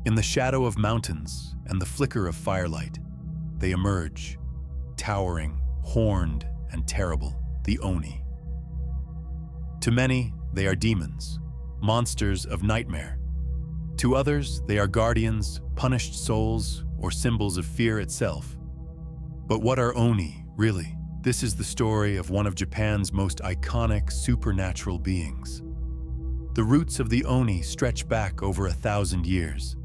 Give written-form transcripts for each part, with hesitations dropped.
In the shadow of mountains and the flicker of firelight, they emerge, towering, horned, and terrible, the Oni. To many, they are demons, monsters of nightmare. To others, they are guardians, punished souls, or symbols of fear itself. But what are Oni, really? This is the story of one of Japan's most iconic supernatural beings. The roots of the Oni stretch back over 1,000 years.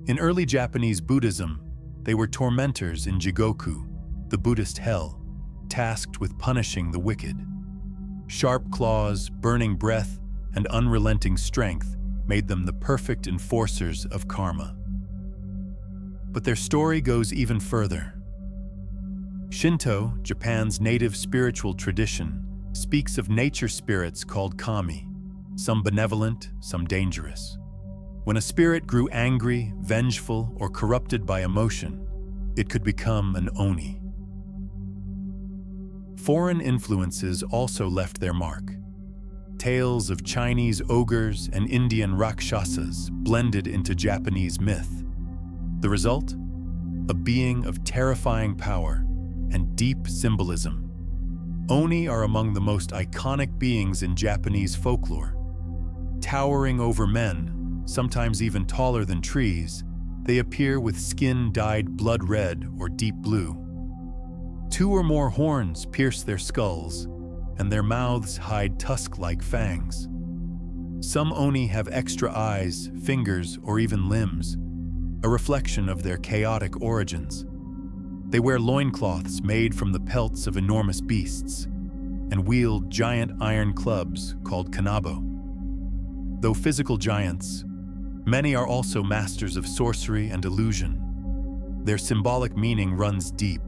In early Japanese Buddhism, they were tormentors in Jigoku, the Buddhist hell, tasked with punishing the wicked. Sharp claws, burning breath, and unrelenting strength made them the perfect enforcers of karma. But their story goes even further. Shinto, Japan's native spiritual tradition, speaks of nature spirits called kami, some benevolent, some dangerous. When a spirit grew angry, vengeful, or corrupted by emotion, it could become an Oni. Foreign influences also left their mark. Tales of Chinese ogres and Indian rakshasas blended into Japanese myth. The result? A being of terrifying power and deep symbolism. Oni are among the most iconic beings in Japanese folklore. Towering over men, sometimes even taller than trees, they appear with skin dyed blood red or deep blue. 2 or more horns pierce their skulls, and their mouths hide tusk-like fangs. Some Oni have extra eyes, fingers, or even limbs, a reflection of their chaotic origins. They wear loincloths made from the pelts of enormous beasts and wield giant iron clubs called kanabo. Though physical giants, many are also masters of sorcery and illusion. Their symbolic meaning runs deep.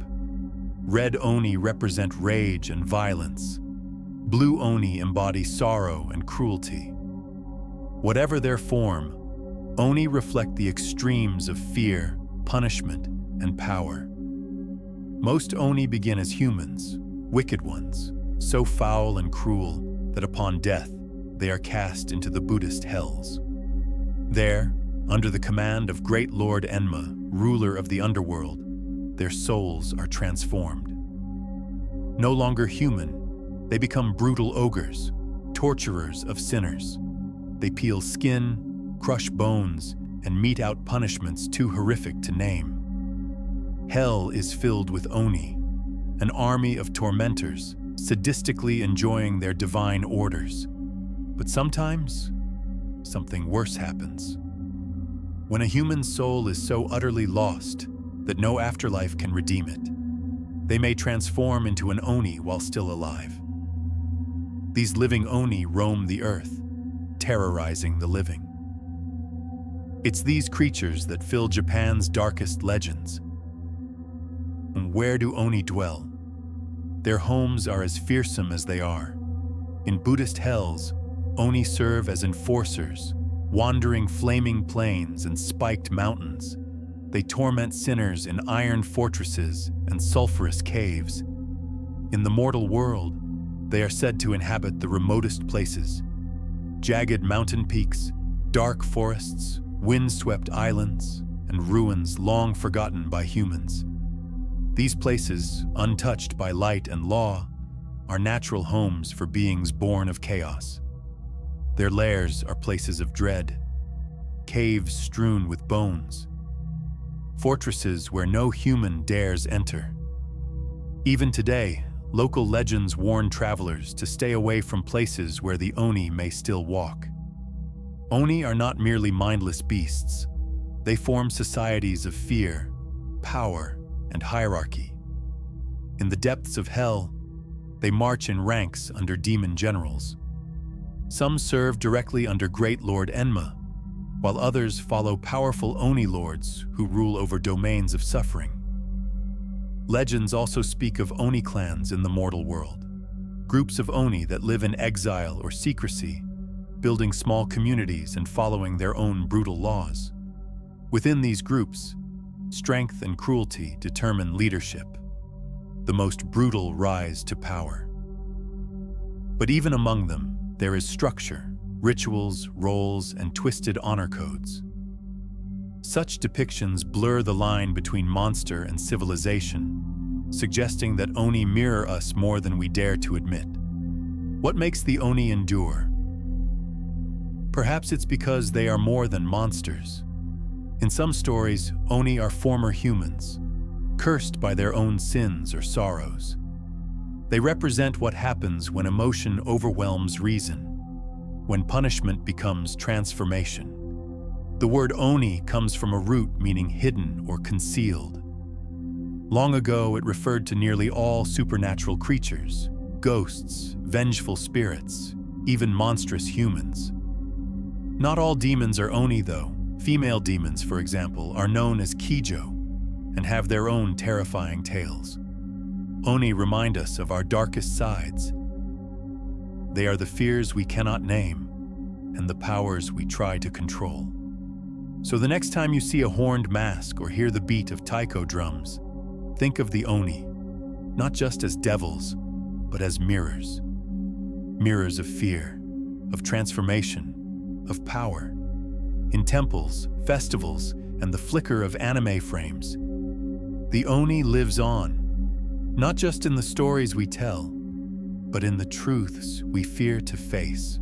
Red Oni represent rage and violence. Blue Oni embody sorrow and cruelty. Whatever their form, Oni reflect the extremes of fear, punishment, and power. Most Oni begin as humans, wicked ones, so foul and cruel that upon death, they are cast into the Buddhist hells. There, under the command of Great Lord Enma, ruler of the underworld, their souls are transformed. No longer human, they become brutal ogres, torturers of sinners. They peel skin, crush bones, and mete out punishments too horrific to name. Hell is filled with Oni, an army of tormentors, sadistically enjoying their divine orders. But sometimes, something worse happens. When a human soul is so utterly lost that no afterlife can redeem it, they may transform into an Oni while still alive. These living Oni roam the earth, terrorizing the living. It's these creatures that fill Japan's darkest legends. And where do Oni dwell? Their homes are as fearsome as they are. In Buddhist hells, Oni serve as enforcers, wandering flaming plains and spiked mountains. They torment sinners in iron fortresses and sulfurous caves. In the mortal world, they are said to inhabit the remotest places. Jagged mountain peaks, dark forests, wind-swept islands, and ruins long forgotten by humans. These places, untouched by light and law, are natural homes for beings born of chaos. Their lairs are places of dread, caves strewn with bones, fortresses where no human dares enter. Even today, local legends warn travelers to stay away from places where the Oni may still walk. Oni are not merely mindless beasts. They form societies of fear, power, and hierarchy. In the depths of hell, they march in ranks under demon generals. Some serve directly under Great Lord Enma, while others follow powerful Oni lords who rule over domains of suffering. Legends also speak of Oni clans in the mortal world, groups of Oni that live in exile or secrecy, building small communities and following their own brutal laws. Within these groups, strength and cruelty determine leadership. The most brutal rise to power. But even among them, there is structure, rituals, roles, and twisted honor codes. Such depictions blur the line between monster and civilization, suggesting that Oni mirror us more than we dare to admit. What makes the Oni endure? Perhaps it's because they are more than monsters. In some stories, Oni are former humans, cursed by their own sins or sorrows. They represent what happens when emotion overwhelms reason, when punishment becomes transformation. The word Oni comes from a root meaning hidden or concealed. Long ago, it referred to nearly all supernatural creatures, ghosts, vengeful spirits, even monstrous humans. Not all demons are Oni, though. Female demons, for example, are known as Kijo and have their own terrifying tales. Oni remind us of our darkest sides. They are the fears we cannot name and the powers we try to control. So the next time you see a horned mask or hear the beat of taiko drums, think of the Oni, not just as devils, but as mirrors. Mirrors of fear, of transformation, of power. In temples, festivals, and the flicker of anime frames, the Oni lives on, not just in the stories we tell, but in the truths we fear to face.